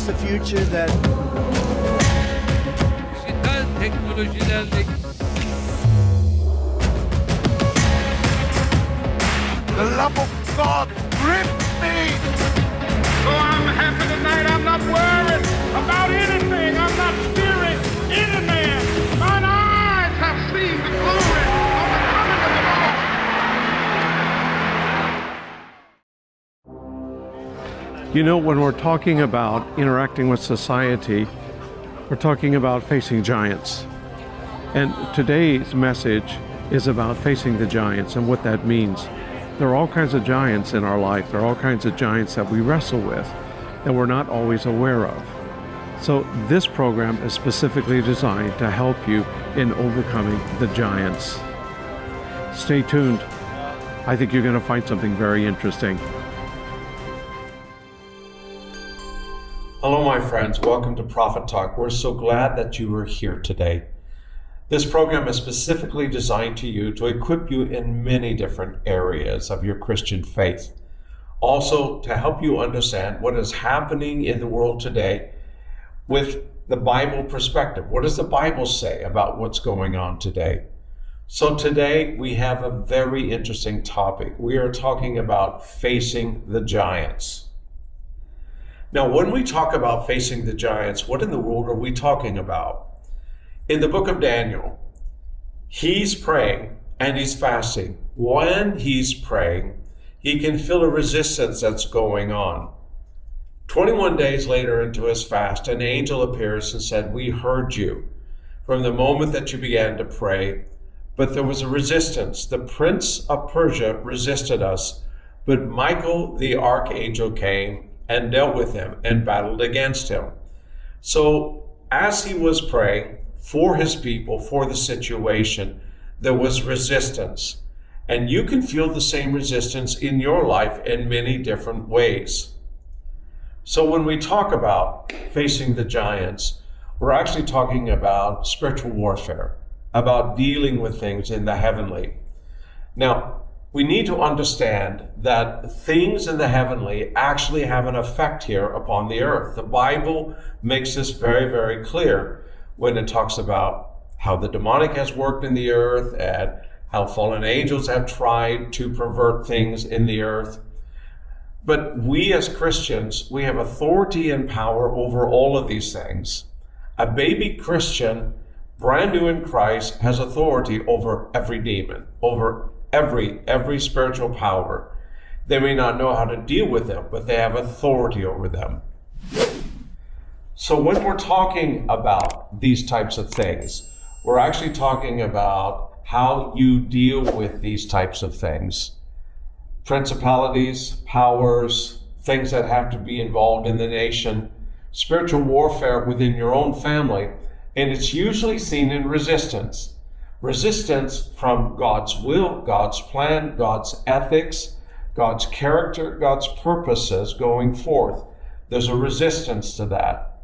That's the future that... Digital teknolojilerle The love of God gripped me. So I'm happy tonight. I'm not worried about anything. I'm not fearing any man. Mine eyes have seen the glory of the coming of the Lord. You know, when we're talking about interacting with society, we're talking about facing giants. And today's message is about facing the giants and what that means. There are all kinds of giants in our life. There are all kinds of giants that we wrestle with that we're not always aware of. So this program is specifically designed to help you in overcoming the giants. Stay tuned. I think you're going to find something very interesting. Hello, my friends. Welcome to Prophet Talk. We're so glad that you are here today. This program is specifically designed to equip you in many different areas of your Christian faith. Also, to help you understand what is happening in the world today with the Bible perspective. What does the Bible say about what's going on today? So today we have a very interesting topic. We are talking about facing the giants. Now, when we talk about facing the giants, what in the world are we talking about? In the book of Daniel, he's praying and he's fasting. When he's praying, he can feel a resistance that's going on. 21 days later into his fast, an angel appears and said, "We heard you from the moment that you began to pray, but there was a resistance. The prince of Persia resisted us, but Michael the archangel came and dealt with him and battled against him." So as he was praying for his people, for the situation, there was resistance. And you can feel the same resistance in your life in many different ways. So when we talk about facing the giants, we're actually talking about spiritual warfare, about dealing with things in the heavenly. Now, we need to understand that things in the heavenly actually have an effect here upon the earth. The Bible makes this very, very clear when it talks about how the demonic has worked in the earth and how fallen angels have tried to pervert things in the earth. But we as Christians, we have authority and power over all of these things. A baby Christian, brand new in Christ, has authority over every demon, over every spiritual power. They may not know how to deal with them, but they have authority over them. So when we're talking about these types of things, we're actually talking about how you deal with these types of things. Principalities, powers, things that have to be involved in the nation, spiritual warfare within your own family, and it's usually seen in resistance. Resistance from God's will, God's plan, God's ethics, God's character, God's purposes going forth. There's a resistance to that.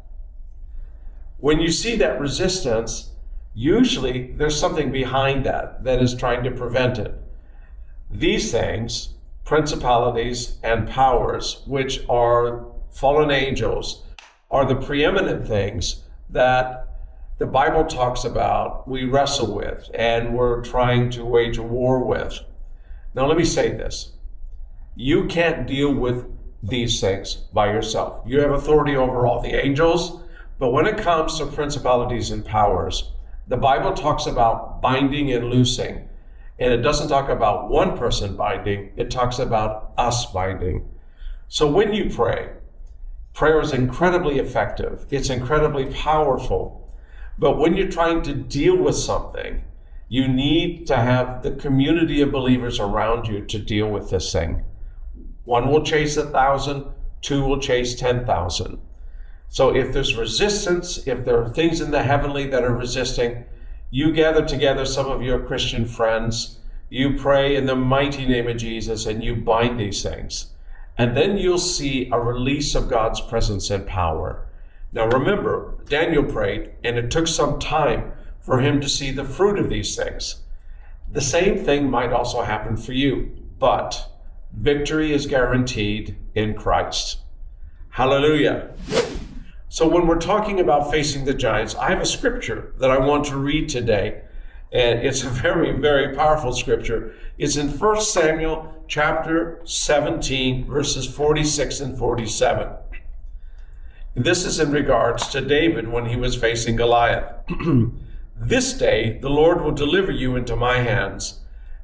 When you see that resistance, usually there's something behind that is trying to prevent it. These things, principalities and powers, which are fallen angels, are the preeminent things that the Bible talks about we wrestle with and we're trying to wage a war with. Now let me say this. You can't deal with these things by yourself. You have authority over all the angels, but when it comes to principalities and powers, the Bible talks about binding and loosing. And it doesn't talk about one person binding, it talks about us binding. So when you pray, prayer is incredibly effective. It's incredibly powerful. But when you're trying to deal with something, you need to have the community of believers around you to deal with this thing. One will chase 1,000, two will chase 10,000. So if there's resistance, if there are things in the heavenly that are resisting, you gather together some of your Christian friends, you pray in the mighty name of Jesus, and you bind these things. And then you'll see a release of God's presence and power. Now remember, Daniel prayed, and it took some time for him to see the fruit of these things. The same thing might also happen for you, but victory is guaranteed in Christ. Hallelujah. So when we're talking about facing the giants, I have a scripture that I want to read today. And it's a very, very powerful scripture. It's in 1 Samuel chapter 17, verses 46 and 47. This is in regards to David when he was facing Goliath. This day the Lord will deliver you into my hands,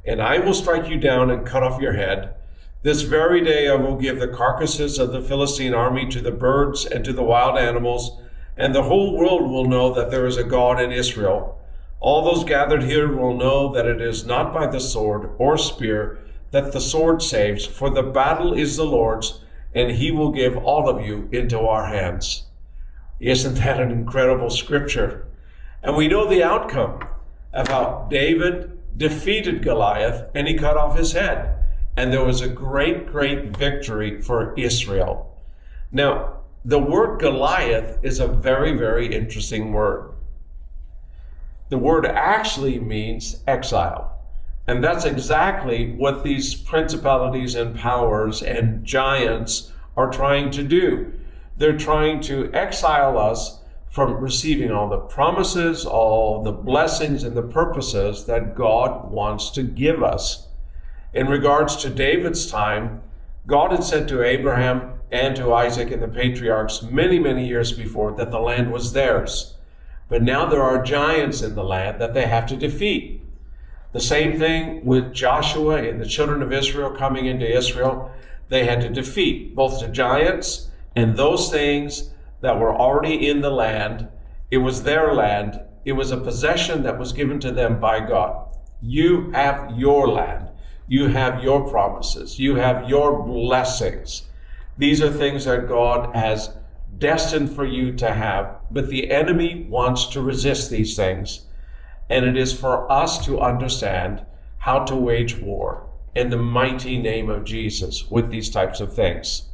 and I will strike you down and cut off your head. This very day I will give the carcasses of the Philistine army to the birds and to the wild animals, and the whole world will know that there is a God in Israel. All those gathered here will know that it is not by the sword or spear that the sword saves, for the battle is the Lord's, and he will give all of you into our hands. Isn't that an incredible scripture? And we know the outcome of how David defeated Goliath and he cut off his head. And there was a great, great victory for Israel. Now, the word Goliath is a very, very interesting word. The word actually means exile. And that's exactly what these principalities and powers and giants are trying to do. They're trying to exile us from receiving all the promises, all the blessings and the purposes that God wants to give us. In regards to David's time, God had said to Abraham and to Isaac and the patriarchs many, many years before that the land was theirs. But now there are giants in the land that they have to defeat. The same thing with Joshua and the children of Israel coming into Israel. They had to defeat both the giants and those things that were already in the land. It was their land. It was a possession that was given to them by God. You have your land. You have your promises. You have your blessings. These are things that God has destined for you to have, but the enemy wants to resist these things. And it is for us to understand how to wage war in the mighty name of Jesus with these types of things.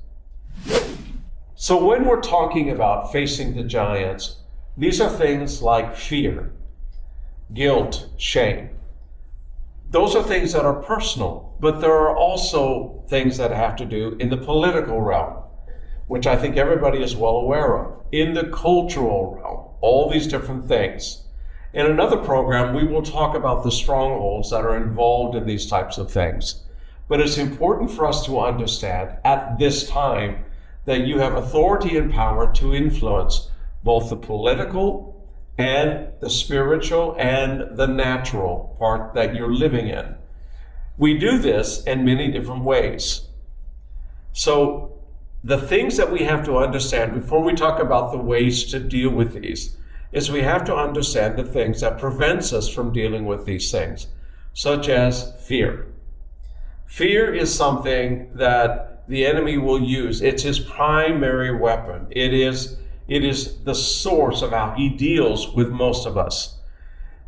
So when we're talking about facing the giants, these are things like fear, guilt, shame. Those are things that are personal, but there are also things that have to do in the political realm, which I think everybody is well aware of, in the cultural realm, all these different things. In another program, we will talk about the strongholds that are involved in these types of things. But it's important for us to understand at this time that you have authority and power to influence both the political and the spiritual and the natural part that you're living in. We do this in many different ways. So the things that we have to understand before we talk about the ways to deal with these is we have to understand the things that prevents us from dealing with these things, such as fear. Fear is something that the enemy will use. It's his primary weapon. It is the source of how he deals with most of us.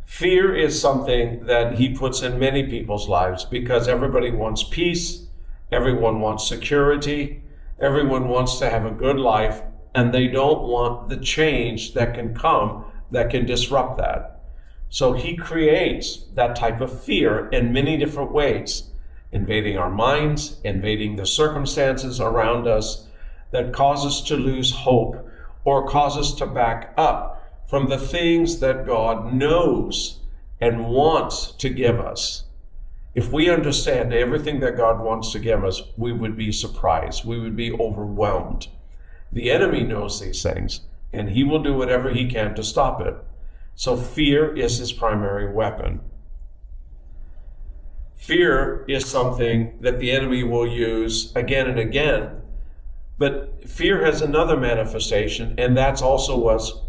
Fear is something that he puts in many people's lives because everybody wants peace, everyone wants security, everyone wants to have a good life, and they don't want the change that can come that can disrupt that. So he creates that type of fear in many different ways, invading our minds, invading the circumstances around us that cause us to lose hope or cause us to back up from the things that God knows and wants to give us. If we understand everything that God wants to give us, we would be surprised. We would be overwhelmed. The enemy knows these things, and he will do whatever he can to stop it. So fear is his primary weapon. Fear is something that the enemy will use again and again. But fear has another manifestation, and that's also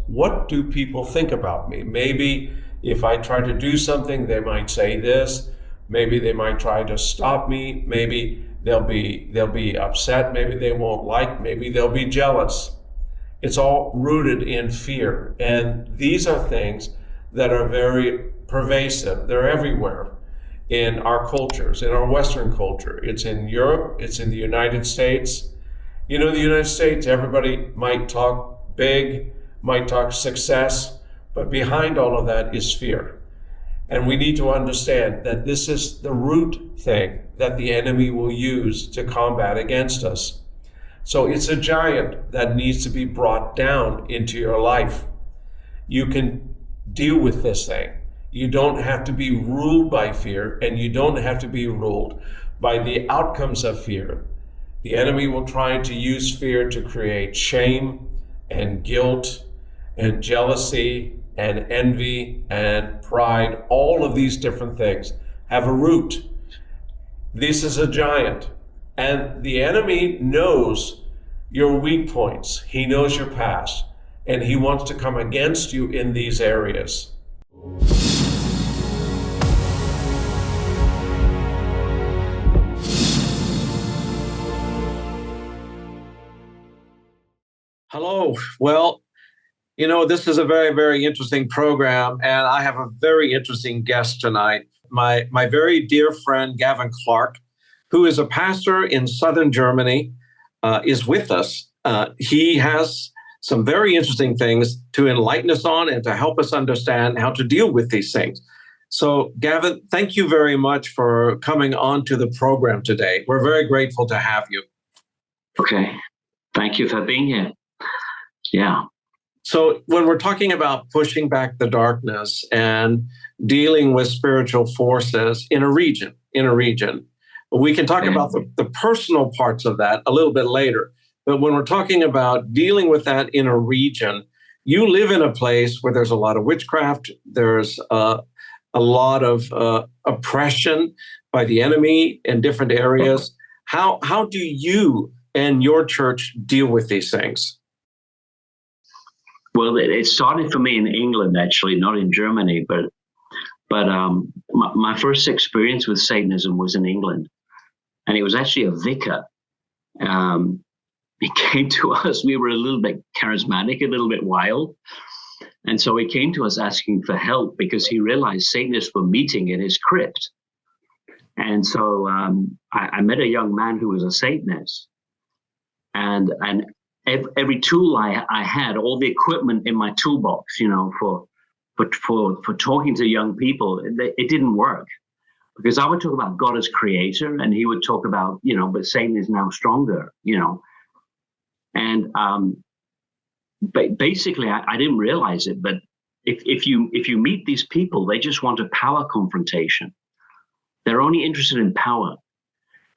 what do people think about me? Maybe if I try to do something, they might say this. Maybe they might try to stop me. Maybe they'll be upset. Maybe they won't like. Maybe they'll be jealous. It's all rooted in fear. And these are things that are very pervasive. They're everywhere in our cultures, in our Western culture. It's in Europe. It's in the United States. You know, the United States, everybody might talk big, might talk success, but behind all of that is fear. And we need to understand that this is the root thing that the enemy will use to combat against us. So it's a giant that needs to be brought down into your life. You can deal with this thing. You don't have to be ruled by fear, and you don't have to be ruled by the outcomes of fear. The enemy will try to use fear to create shame and guilt and jealousy and envy and pride. All of these different things have a root. This is a giant. And the enemy knows your weak points. He knows your past. And he wants to come against you in these areas. Hello. Well, this is a very, very interesting program, and I have a very interesting guest tonight. My very dear friend, Gavin Clark, who is a pastor in southern Germany, is with us. He has some very interesting things to enlighten us on and to help us understand how to deal with these things. So, Gavin, thank you very much for coming on to the program today. We're very grateful to have you. Okay. Thank you for being here. Yeah. So when we're talking about pushing back the darkness and dealing with spiritual forces in a region, we can talk about the personal parts of that a little bit later. But when we're talking about dealing with that in a region, you live in a place where there's a lot of witchcraft, there's a lot of oppression by the enemy in different areas. How do you and your church deal with these things? Well, it started for me in England, actually, not in Germany, but my first experience with Satanism was in England, and it was actually a vicar. He came to us. We were a little bit charismatic, a little bit wild, and so he came to us asking for help because he realized Satanists were meeting in his crypt. And so I met a young man who was a Satanist, and every tool I had, all the equipment in my toolbox, for talking to young people, it didn't work, because I would talk about God as creator, and he would talk about, but Satan is now stronger, and basically I didn't realize it, but if you meet these people, they just want a power confrontation. They're only interested in power,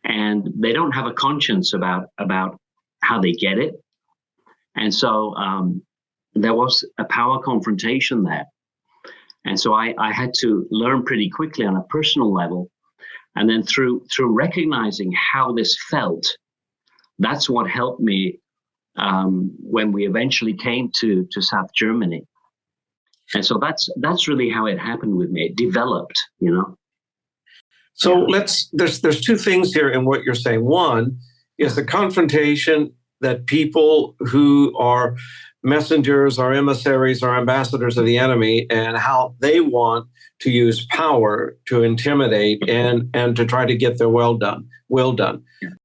and they don't have a conscience about how they get it. And so there was a power confrontation there. And so I had to learn pretty quickly on a personal level. And then through recognizing how this felt, that's what helped me when we eventually came to South Germany. And so that's really how it happened with me. It developed, So there's two things here in what you're saying. One is the confrontation that people who are messengers or emissaries or ambassadors of the enemy, and how they want to use power to intimidate and to try to get their will done.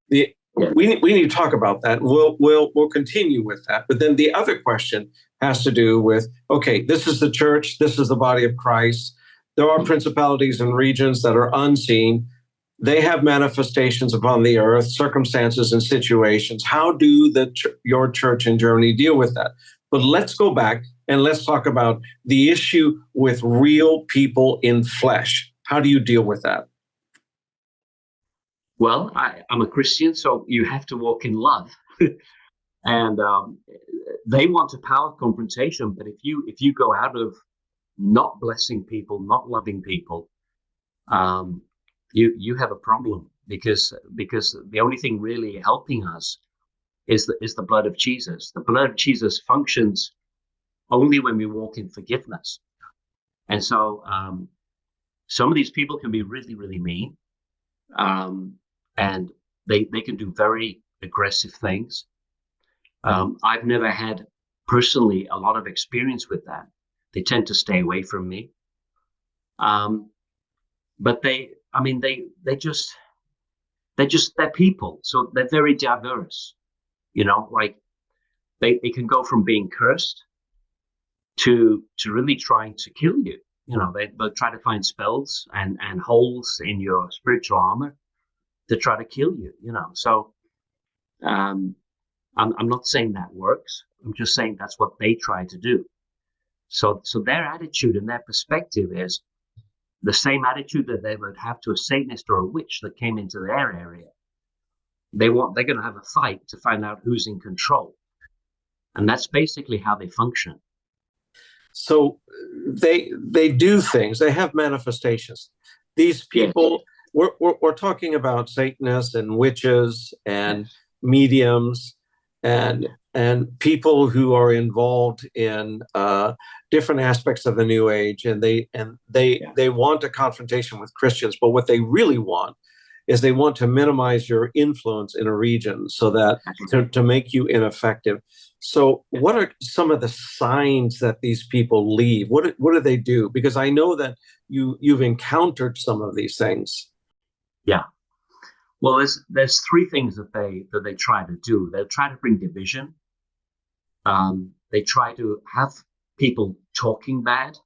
We need to talk about that. We'll continue with that. But then the other question has to do with, okay, this is the church, this is the body of Christ. There are principalities and regions that are unseen. They have manifestations upon the earth, circumstances and situations. How do your church in Germany deal with that? But let's go back and let's talk about the issue with real people in flesh. How do you deal with that? Well, I'm a Christian, so you have to walk in love. And they want a power confrontation, but if you go out of not blessing people, not loving people, you have a problem, because the only thing really helping us is the blood of Jesus. The blood of Jesus functions only when we walk in forgiveness. And so some of these people can be really, really mean, and they can do very aggressive things. I've never had personally a lot of experience with that. They tend to stay away from me. But they're people. So they're very diverse, like they can go from being cursed to really trying to kill you. They'll try to find spells and holes in your spiritual armor to try to kill you, So I'm not saying that works. I'm just saying that's what they try to do. So their attitude and their perspective is the same attitude that they would have to a Satanist or a witch that came into their area. They're going to have a fight to find out who's in control. And that's basically how they function. So they do things. They have manifestations. These people, yes. we're talking about Satanists and witches and mediums and people who are involved in different aspects of the New Age, and they want a confrontation with Christians. But what they really want is they want to minimize your influence in a region so that to make you ineffective. So what are some of the signs that these people leave? What do they do? Because I know that you've encountered some of these things. Yeah. Well, there's three things that they try to do. They try to bring division. They try to have people talking bad.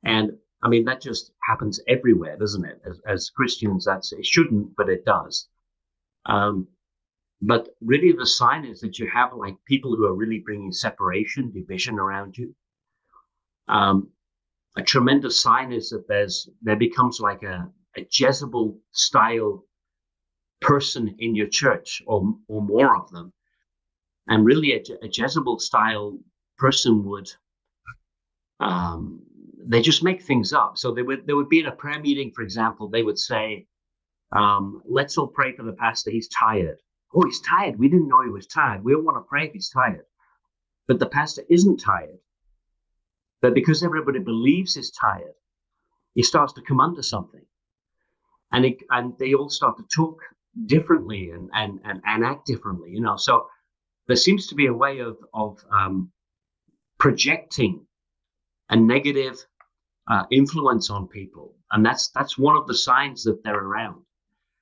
And I mean, that just happens everywhere, doesn't it? As Christians, it shouldn't, but it does. But really the sign is that you have like people who are really bringing separation, division around you. A tremendous sign is that there becomes like a Jezebel style person in your church or more of them. And really a Jezebel style person would, they just make things up. So they would be in a prayer meeting, for example, they would say, let's all pray for the pastor. He's tired. Oh, he's tired. We didn't know he was tired. We don't want to pray if he's tired. But the pastor isn't tired. But because everybody believes he's tired, he starts to come under something. And they all start to talk differently and act differently, you know. So there seems to be a way of projecting a negative influence on people. And that's one of the signs that they're around.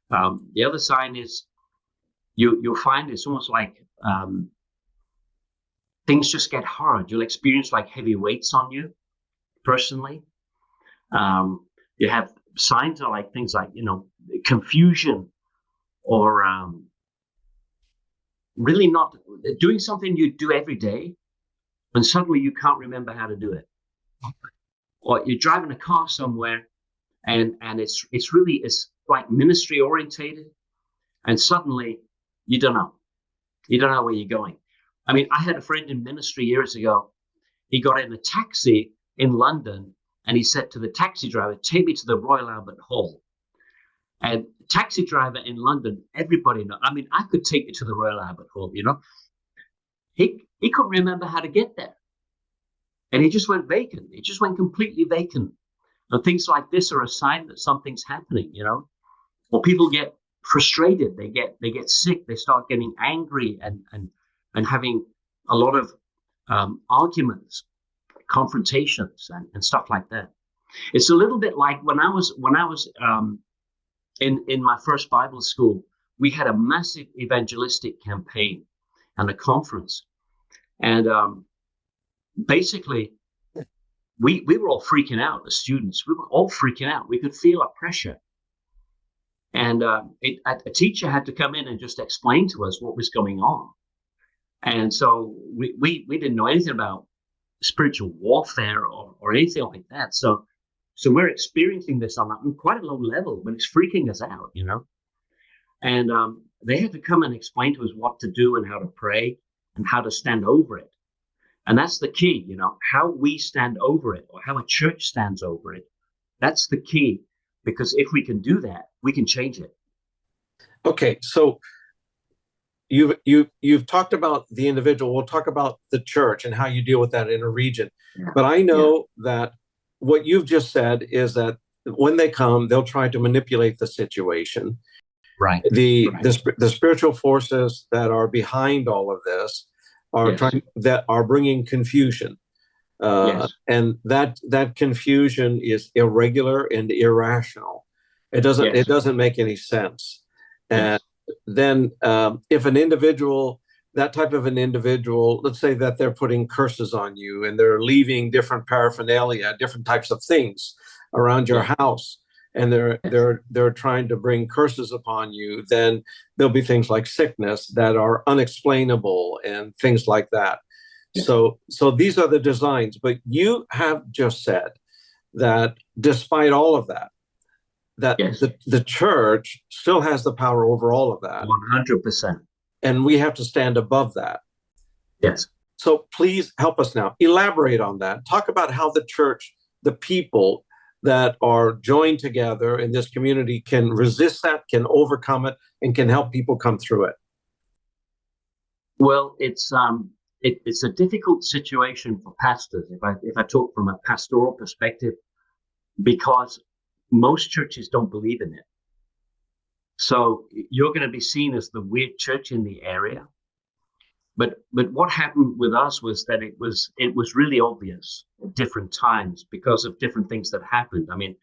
The other sign is you'll find it's almost like things just get hard. You'll experience like heavy weights on you personally. You have signs are like things like, you know, confusion or really not doing something you do every day and suddenly you can't remember how to do it. Or you're driving a car somewhere and it's like ministry orientated and suddenly you don't know where you're going. I mean, I had a friend in ministry years ago. He got in a taxi in London and he said to the taxi driver, take me to the Royal Albert Hall. And taxi driver in London, everybody knows. I mean, I could take you to the Royal Albert Hall, you know. He couldn't remember how to get there. And he just went vacant. He just went completely vacant. And things like this are a sign that something's happening, you know. Or people get frustrated. They get sick. They start getting angry and having a lot of arguments, confrontations, and stuff like that. It's a little bit like when I was in my first Bible school, we had a massive evangelistic campaign and a conference. And basically, we were all freaking out, the students. We were all freaking out. We could feel a pressure. And a teacher had to come in and just explain to us what was going on. And so we didn't know anything about spiritual warfare or anything like that. So we're experiencing this on quite a low level, but it's freaking us out, you know. And they had to come and explain to us what to do and how to pray and how to stand over it. And that's the key, you know, how we stand over it or how a church stands over it. That's the key, because if we can do that, we can change it. Okay, so you've talked about the individual. We'll talk about the church and how you deal with that in a region. Yeah. But I know that what you've just said is that when they come, they'll try to manipulate the situation. Right. The spiritual forces that are behind all of this are bringing confusion. And that confusion is irregular and irrational. It doesn't make any sense. And then if an individual, that type of an individual, let's say that they're putting curses on you and they're leaving different paraphernalia, different types of things around your house, and they're trying to bring curses upon you, then there'll be things like sickness that are unexplainable and things like that. Yeah. So these are the designs. But you have just said that despite all of that, yes, the church still has the power over all of that. 100%. And we have to stand above that. Yes. So please help us now. Elaborate on that. Talk about how the church, the people that are joined together in this community can resist that, can overcome it, and can help people come through it. Well, it's a difficult situation for pastors, if I talk from a pastoral perspective, because most churches don't believe in it. So you're going to be seen as the weird church in the area. But what happened with us was that it was really obvious at different times because of different things that happened. I mean,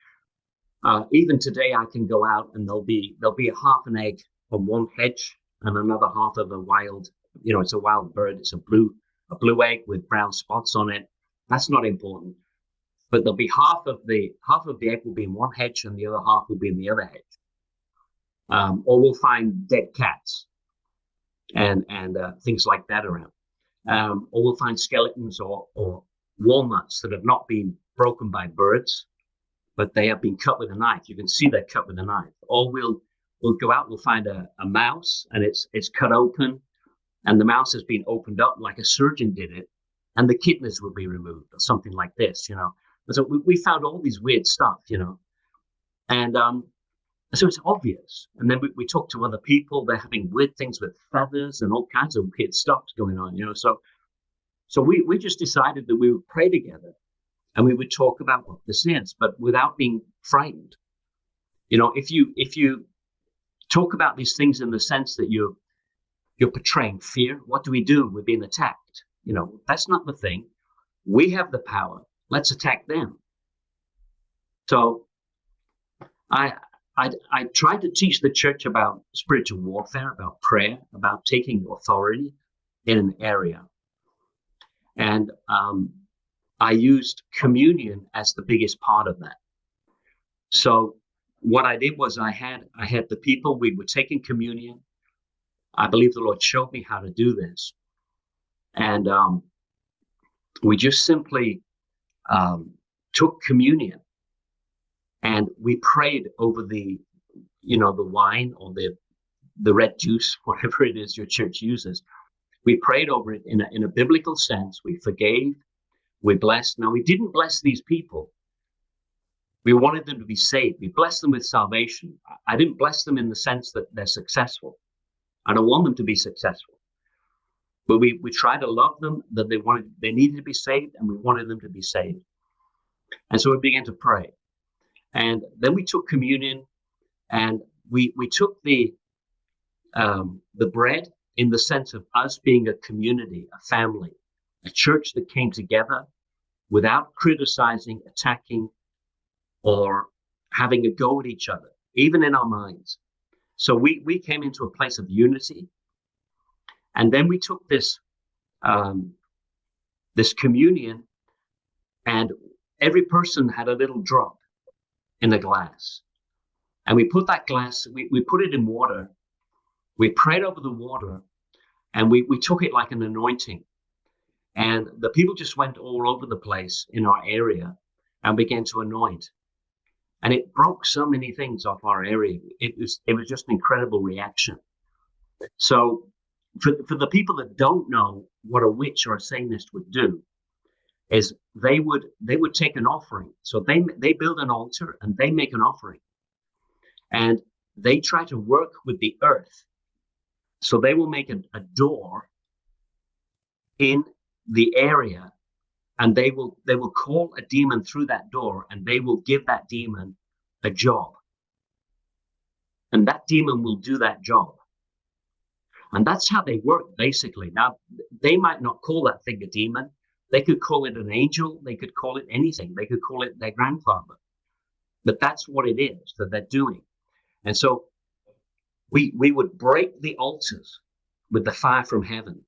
even today I can go out and there'll be a half an egg on one hedge and another half of a wild, it's a wild bird. It's a blue egg with brown spots on it. That's not important. But there'll be half of the egg will be in one hedge and the other half will be in the other hedge. Or we'll find dead cats and things like that around. Or we'll find skeletons or walnuts that have not been broken by birds, but they have been cut with a knife. You can see they're cut with a knife. Or we'll go out, we'll find a mouse and it's cut open and the mouse has been opened up like a surgeon did it and the kidneys will be removed or something like this, And so we found all these weird stuff, and so it's obvious. And then we talk to other people. They're having weird things with feathers and all kinds of weird stuff going on, So we just decided that we would pray together and we would talk about what this is, but without being frightened. If you talk about these things in the sense that you're portraying fear, what do we do? We're being attacked. That's not the thing. We have the power. Let's attack them. So I tried to teach the church about spiritual warfare, about prayer, about taking authority in an area. And I used communion as the biggest part of that. So what I did was I had the people, we were taking communion. I believe the Lord showed me how to do this. And we just simply took communion and we prayed over the wine or the red juice, whatever it is your church uses. We prayed over it in a biblical sense. We forgave, we blessed. Now, we didn't bless these people. We wanted them to be saved. We blessed them with salvation. I didn't bless them in the sense that they're successful. I don't want them to be successful. But we tried to love them, that they needed to be saved, and we wanted them to be saved. And so we began to pray. And then we took communion, and we took the bread in the sense of us being a community, a family, a church that came together without criticizing, attacking, or having a go at each other, even in our minds. So we came into a place of unity. And then we took this communion, and every person had a little drop in a glass. And we put that glass, we put it in water. We prayed over the water, and we took it like an anointing. And the people just went all over the place in our area and began to anoint. And it broke so many things off our area. It was just an incredible reaction. So for the people that don't know what a witch or a Satanist would do, is they would take an offering. So they build an altar and they make an offering. And they try to work with the earth. So they will make a door in the area, and they will call a demon through that door, and they will give that demon a job. And that demon will do that job. And that's how they work, basically. Now, they might not call that thing a demon. They could call it an angel. They could call it anything. They could call it their grandfather. But that's what it is that they're doing. And so we would break the altars with the fire from heaven.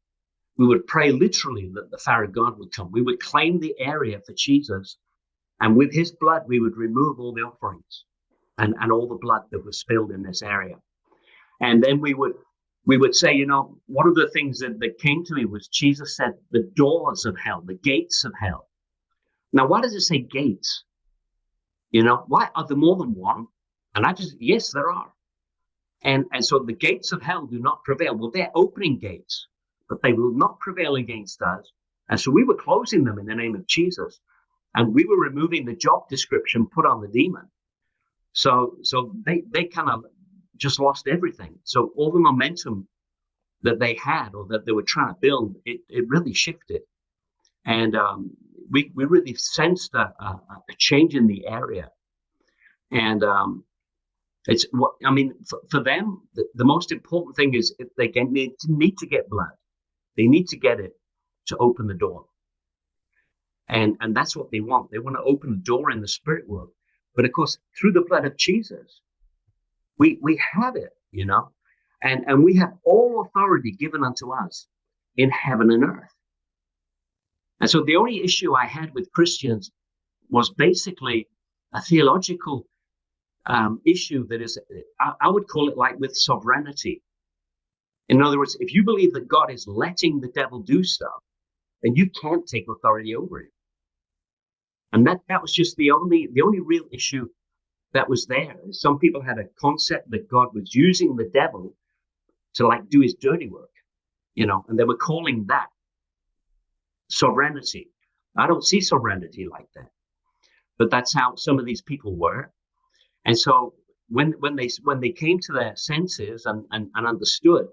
We would pray literally that the fire of God would come. We would claim the area for Jesus. And with his blood, we would remove all the offerings. and all the blood that was spilled in this area. And then we would say, you know, one of the things that came to me was Jesus said the doors of hell, the gates of hell. Now, why does it say gates? You know, why are there more than one? And yes, there are. And so the gates of hell do not prevail. Well, they're opening gates, but they will not prevail against us. And so we were closing them in the name of Jesus. And we were removing the job description put on the demon. So they kind of just lost everything. So all the momentum that they had or that they were trying to build, it really shifted. And we really sensed a change in the area. And it's what I mean for them. The most important thing is they need to get blood. They need to get it to open the door. And that's what they want. They want to open the door in the spirit world. But of course, through the blood of Jesus, we have it, you know, and we have all authority given unto us in heaven and earth. And so the only issue I had with Christians was basically a theological issue that is, I would call it like with sovereignty. In other words, if you believe that God is letting the devil do stuff, then you can't take authority over it. And that was just the only real issue that was there. Some people had a concept that God was using the devil to like do his dirty work, you know, and they were calling that sovereignty. I don't see sovereignty like that, but that's how some of these people were. And so when they came to their senses and understood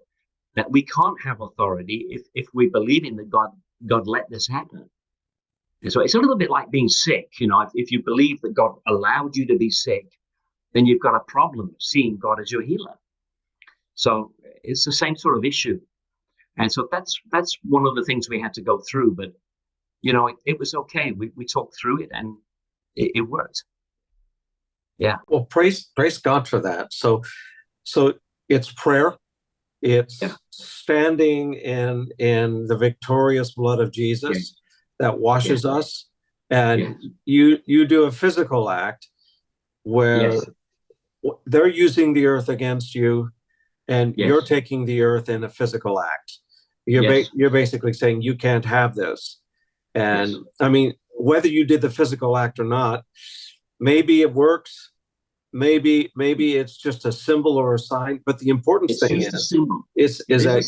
that we can't have authority if we believe in that God let this happen. And so it's a little bit like being sick. You know, if you believe that God allowed you to be sick, then you've got a problem seeing God as your healer. So it's the same sort of issue. And so that's one of the things we had to go through. But, you know, it was okay. We talked through it and it worked. Yeah. Well, praise God for that. So it's prayer. It's standing in the victorious blood of Jesus that washes us. And you do a physical act where they're using the earth against you, and you're taking the earth in a physical act. You're basically saying you can't have this. And I mean, whether you did the physical act or not, maybe it works. Maybe it's just a symbol or a sign. But the important thing is that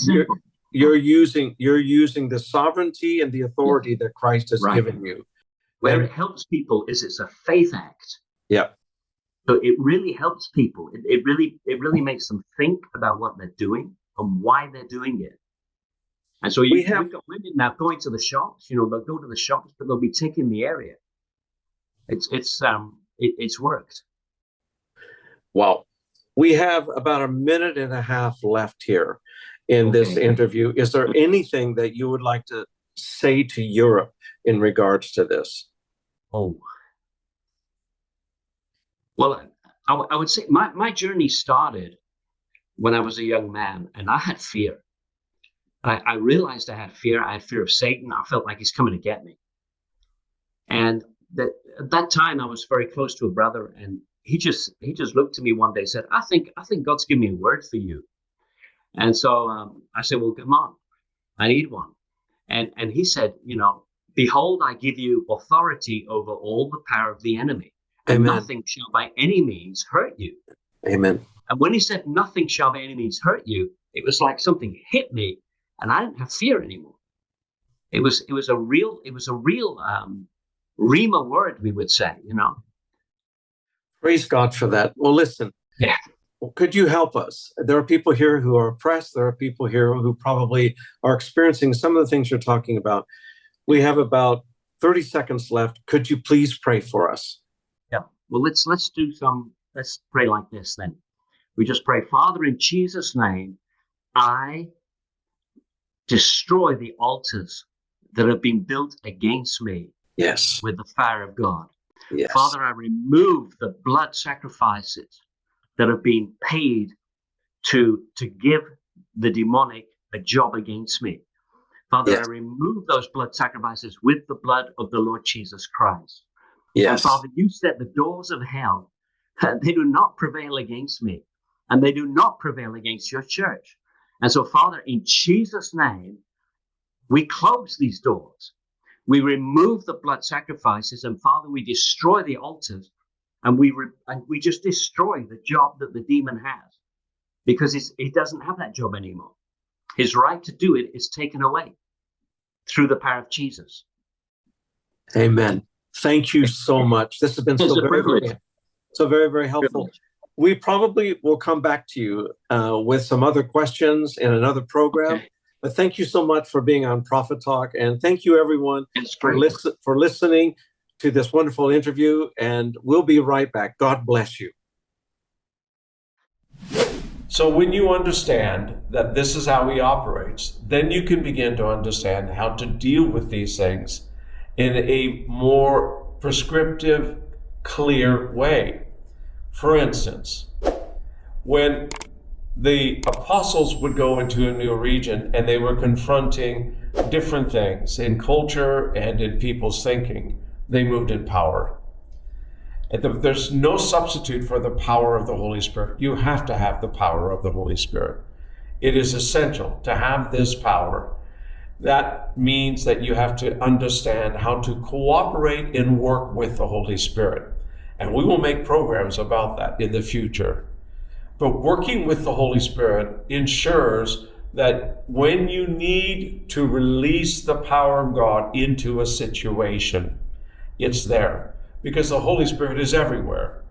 you're using the sovereignty and the authority that Christ has given you. Where it helps people is it's a faith act. Yeah. So it really helps people. It really makes them think about what they're doing and why they're doing it. And so we've got women now going to the shops. You know, they'll go to the shops, but they'll be taking the area. It's worked. Well, we have about a minute and a half left here in this interview. Is there anything that you would like to say to Europe in regards to this? Oh. Well, I would say my journey started when I was a young man, and I had fear. I realized I had fear. I had fear of Satan. I felt like he's coming to get me. And at that time, I was very close to a brother, and he just looked at me one day and said, I think God's given me a word for you. And so I said, well, come on, I need one. And he said, you know, behold, I give you authority over all the power of the enemy, and nothing shall by any means hurt you. Amen. And when he said nothing shall by any means hurt you, it was like something hit me, and I didn't have fear anymore. It was a real Rhema word, we would say, you know. Praise God for that. Well, listen. Yeah. Could you help us? There are people here who are oppressed. There are people here who probably are experiencing some of the things you're talking about. We have about 30 seconds left. Could you please pray for us? Yeah. Well, let's pray like this then. We just pray, Father, in Jesus' name, I destroy the altars that have been built against me. Yes. With the fire of God. Yes. Father, I remove the blood sacrifices that have been paid to give the demonic a job against me. Father, I remove those blood sacrifices with the blood of the Lord Jesus Christ. Yes. And Father, you said the doors of hell they do not prevail against me, and they do not prevail against your church. And so, Father, in Jesus' name, we close these doors. We remove the blood sacrifices, and Father, we destroy the altars, and we just destroy the job that the demon has, because he doesn't have that job anymore. His right to do it is taken away through the power of Jesus. Amen. Thank you so much. This has been very, very helpful. We probably will come back to you with some other questions in another program. Okay. But thank you so much for being on Prophet Talk. And thank you, everyone, for listening to this wonderful interview. And we'll be right back. God bless you. So when you understand that this is how he operates, then you can begin to understand how to deal with these things in a more prescriptive, clear way. For instance, when the apostles would go into a new region and they were confronting different things in culture and in people's thinking, they moved in power. There's no substitute for the power of the Holy Spirit. You have to have the power of the Holy Spirit. It is essential to have this power. That means that you have to understand how to cooperate and work with the Holy Spirit. And we will make programs about that in the future. But working with the Holy Spirit ensures that when you need to release the power of God into a situation, it's there. Because the Holy Spirit is everywhere.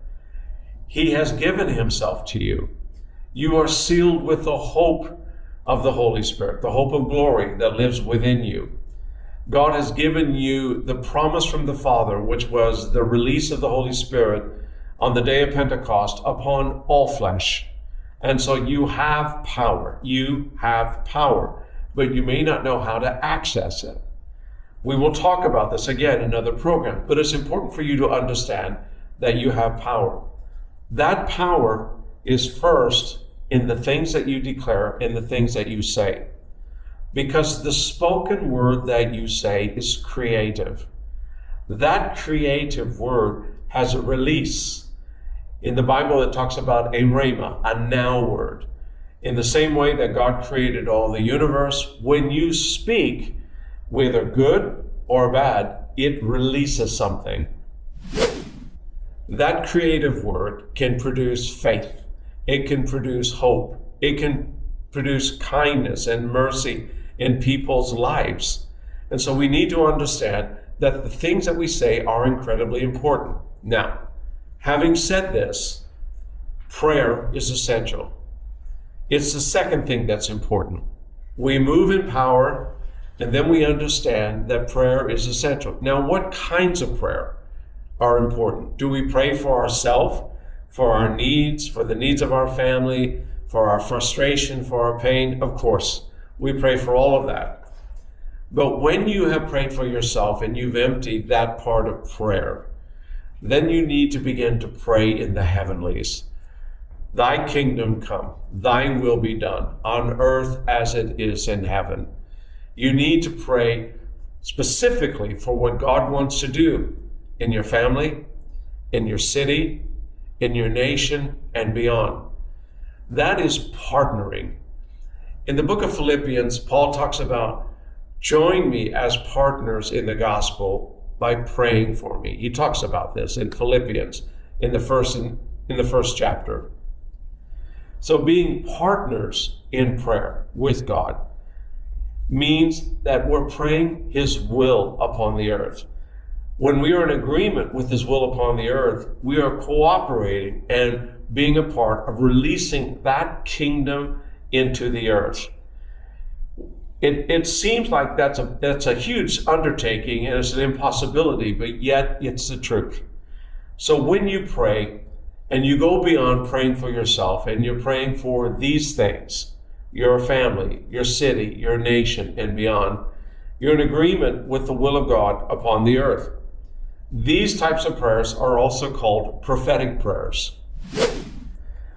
He has given himself to you. You are sealed with the hope of the Holy Spirit, the hope of glory that lives within you. God has given you the promise from the Father, which was the release of the Holy Spirit on the day of Pentecost upon all flesh. And so you have power. You have power, but you may not know how to access it. We will talk about this again in another program, but it's important for you to understand that you have power. That power is first in the things that you declare and the things that you say. Because the spoken word that you say is creative. That creative word has a release. In the Bible, it talks about a rhema, a now word. In the same way that God created all the universe, when you speak, whether good or bad, it releases something. That creative word can produce faith. It can produce hope. It can produce kindness and mercy in people's lives. And so we need to understand that the things that we say are incredibly important. Now, having said this, prayer is essential. It's the second thing that's important. We move in power, and then we understand that prayer is essential. Now, what kinds of prayer are important? Do we pray for ourselves, for our needs, for the needs of our family, for our frustration, for our pain? Of course, we pray for all of that. But when you have prayed for yourself and you've emptied that part of prayer, then you need to begin to pray in the heavenlies. Thy kingdom come, thy will be done on earth as it is in heaven. You need to pray specifically for what God wants to do in your family, in your city, in your nation, and beyond. That is partnering. In the book of Philippians, Paul talks about join me as partners in the gospel by praying for me. He talks about this in Philippians in the first chapter. So being partners in prayer with God means that we're praying his will upon the earth. When we are in agreement with his will upon the earth, we are cooperating and being a part of releasing that kingdom into the earth. It seems like that's a huge undertaking and it's an impossibility, but yet it's the truth. So when you pray and you go beyond praying for yourself and you're praying for these things, your family, your city, your nation, and beyond, you're in agreement with the will of God upon the earth. These types of prayers are also called prophetic prayers.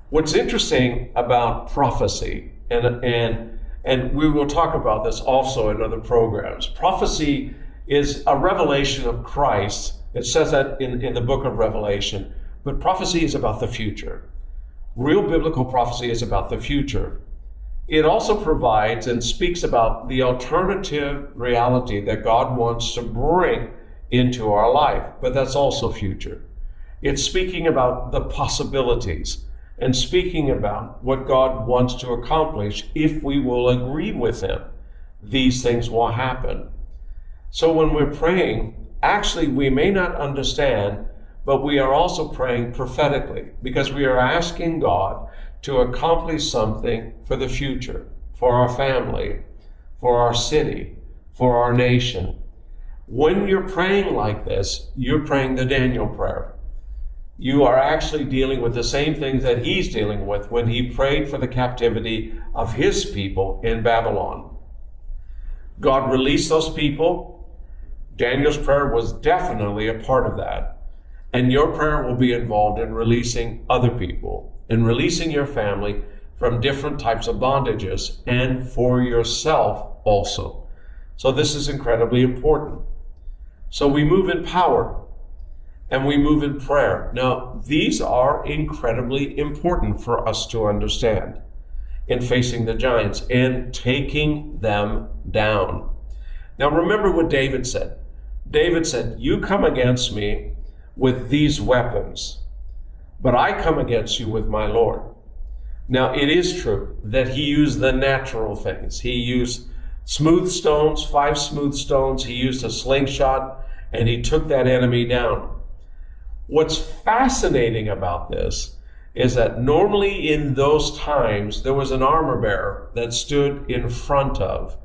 What's interesting about prophecy, and we will talk about this also in other programs, prophecy is a revelation of Christ. It says that in the book of Revelation, But prophecy is about the future. Real biblical prophecy is about the future. It also provides and speaks about the alternative reality that God wants to bring into our life, but that's also future. It's speaking about the possibilities and speaking about what God wants to accomplish if we will agree with Him. These things will happen. So when we're praying, actually we may not understand, but we are also praying prophetically because we are asking God to accomplish something for the future, for our family, for our city, for our nation. When you're praying like this, you're praying the Daniel prayer. You are actually dealing with the same things that he's dealing with when he prayed for the captivity of his people in Babylon. God released those people. Daniel's prayer was definitely a part of that. And your prayer will be involved in releasing other people, in releasing your family from different types of bondages, and for yourself also. So this is incredibly important. So we move in power and we move in prayer. Now, these are incredibly important for us to understand in facing the giants and taking them down. Now, remember what David said. David said, "You come against me with these weapons, but I come against you with my Lord." Now, it is true that he used the natural things. He used smooth stones, 5 smooth stones. He used a slingshot, and he took that enemy down. What's fascinating about this is that normally in those times, there was an armor bearer that stood in front of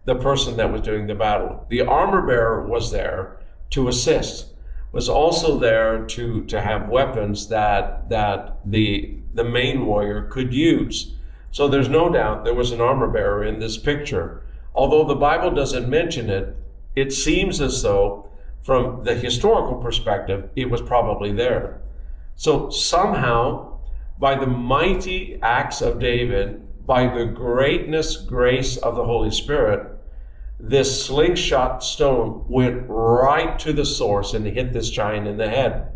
the person that was doing the battle. The armor bearer was there to assist, was also there to have weapons that the main warrior could use. So there's no doubt there was an armor bearer in this picture. Although the Bible doesn't mention it, it seems as though from the historical perspective, it was probably there. So somehow, by the mighty acts of David, by the grace of the Holy Spirit, this slingshot stone went right to the source and hit this giant in the head.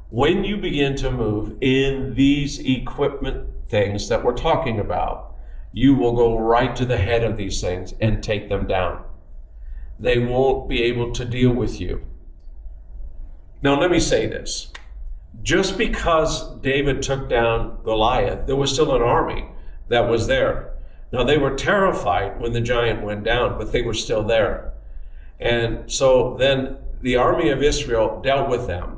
When you begin to move in these equipment things that we're talking about, you will go right to the head of these things and take them down. They won't be able to deal with you. Now, let me say this. Just because David took down Goliath, there was still an army that was there. Now, they were terrified when the giant went down, but they were still there. And so then the army of Israel dealt with them.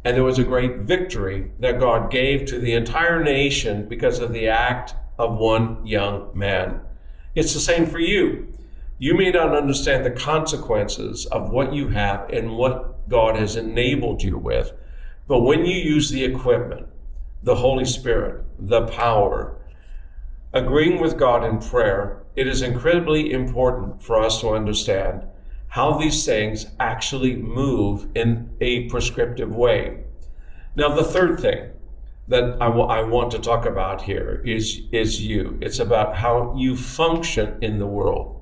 And there was a great victory that God gave to the entire nation because of the act of one young man. It's the same for you. You may not understand the consequences of what you have and what God has enabled you with, but when you use the equipment, the Holy Spirit, the power, agreeing with God in prayer, it is incredibly important for us to understand how these things actually move in a prescriptive way. Now, the third thing that I want to talk about here is you. It's about how you function in the world.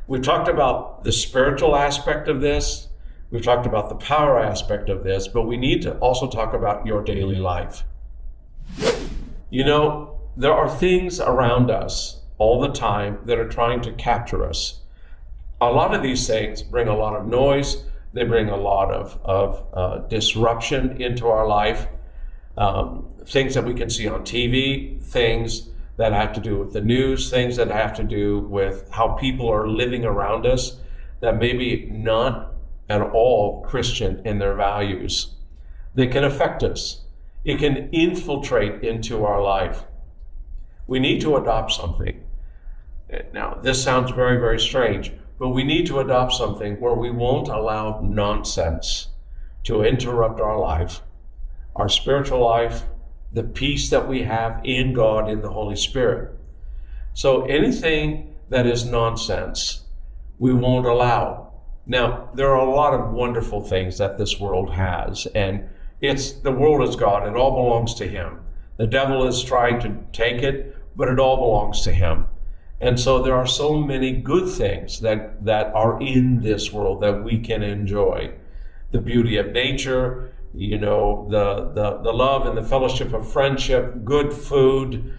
We've talked about the spiritual aspect of this. We've talked about the power aspect of this, but we need to also talk about your daily life. You know, there are things around us all the time that are trying to capture us. A lot of these things bring a lot of noise. They bring a lot of disruption into our life. Things that we can see on TV, things that have to do with the news, things that have to do with how people are living around us that maybe not at all Christian in their values. They can affect us. It can infiltrate into our life. We need to adopt something. Now, this sounds very, very strange, but we need to adopt something where we won't allow nonsense to interrupt our life, our spiritual life, the peace that we have in God, in the Holy Spirit. So anything that is nonsense, we won't allow. Now, there are a lot of wonderful things that this world has, and the world is God. It all belongs to Him. The devil is trying to take it, but it all belongs to Him. And so there are so many good things that are in this world that we can enjoy. The beauty of nature, the love and the fellowship of friendship, good food,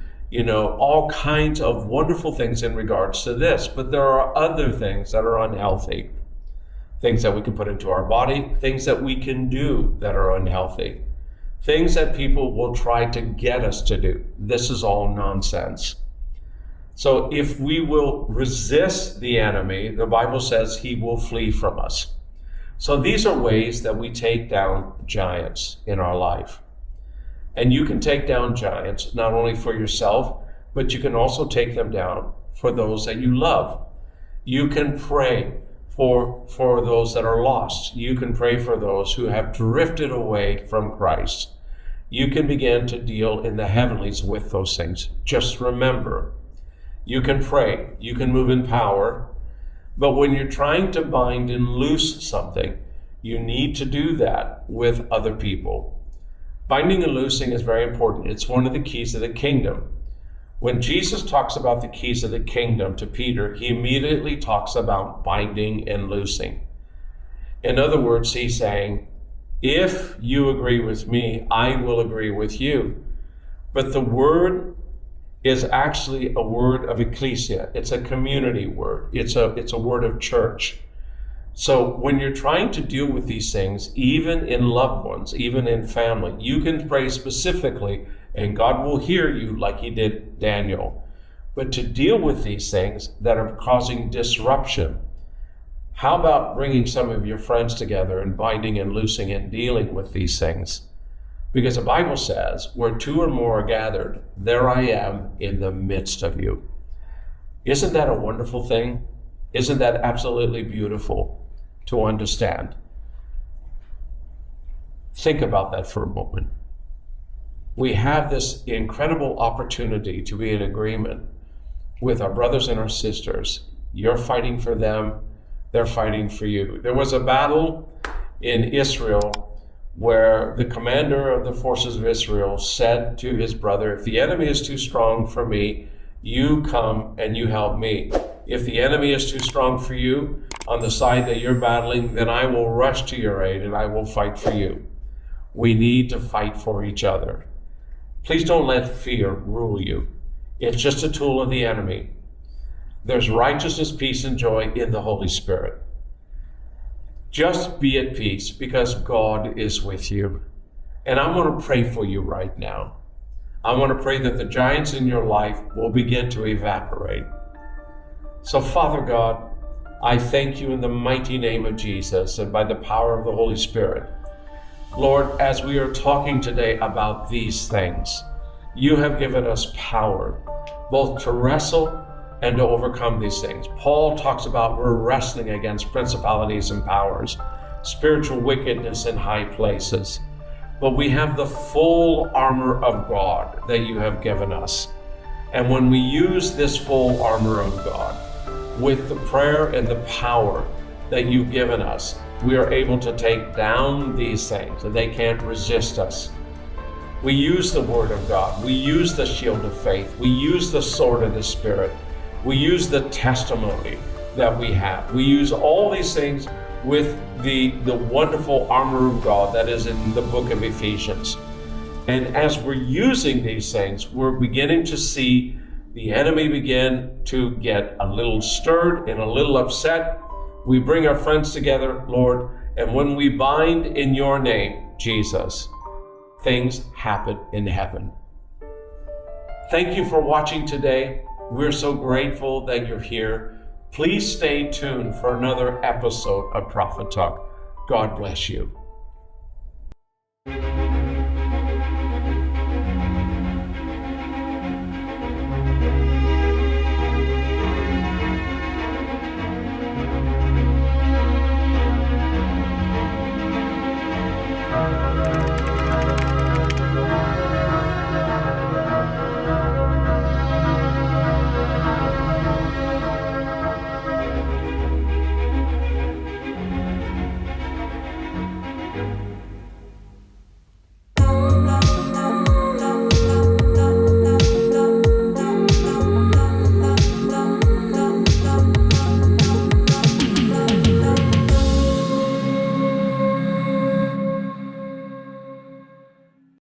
all kinds of wonderful things in regards to this. But there are other things that are unhealthy, things that we can put into our body, things that we can do that are unhealthy, things that people will try to get us to do. This is all nonsense. So if we will resist the enemy, the Bible says he will flee from us. So these are ways that we take down giants in our life. And you can take down giants not only for yourself, but you can also take them down for those that you love. You can pray for those that are lost. You can pray for those who have drifted away from Christ. You can begin to deal in the heavenlies with those things. Just remember, you can pray, you can move in power, but when you're trying to bind and loose something, you need to do that with other people. Binding and loosing is very important. It's one of the keys of the kingdom. When Jesus talks about the keys of the kingdom to Peter, he immediately talks about binding and loosing. In other words, he's saying, if you agree with me, I will agree with you. But the word is actually a word of ecclesia. It's a community word. It's a word of church. So when you're trying to deal with these things, even in loved ones, even in family, you can pray specifically and God will hear you like he did Daniel. But to deal with these things that are causing disruption, how about bringing some of your friends together and binding and loosing and dealing with these things? Because the Bible says, where two or more are gathered, there I am in the midst of you. Isn't that a wonderful thing? Isn't that absolutely beautiful to understand? Think about that for a moment. We have this incredible opportunity to be in agreement with our brothers and our sisters. You're fighting for them, they're fighting for you. There was a battle in Israel where the commander of the forces of Israel said to his brother, if the enemy is too strong for me, you come and you help me. If the enemy is too strong for you on the side that you're battling, then I will rush to your aid and I will fight for you. We need to fight for each other. Please don't let fear rule you. It's just a tool of the enemy. There's righteousness, peace, and joy in the Holy Spirit. Just be at peace because God is with you. And I want to pray for you right now. I want to pray that the giants in your life will begin to evaporate. So Father God, I thank you in the mighty name of Jesus and by the power of the Holy Spirit. Lord, as we are talking today about these things, you have given us power both to wrestle and to overcome these things. Paul talks about we're wrestling against principalities and powers, spiritual wickedness in high places. But we have the full armor of God that you have given us. And when we use this full armor of God with the prayer and the power that you've given us, we are able to take down these things and they can't resist us. We use the word of God. We use the shield of faith. We use the sword of the Spirit. We use the testimony that we have. We use all these things with the wonderful armor of God that is in the book of Ephesians. And as we're using these things, we're beginning to see the enemy begin to get a little stirred and a little upset. We bring our friends together, Lord, and when we bind in your name, Jesus, things happen in heaven. Thank you for watching today. We're so grateful that you're here. Please stay tuned for another episode of Prophet Talk. God bless you.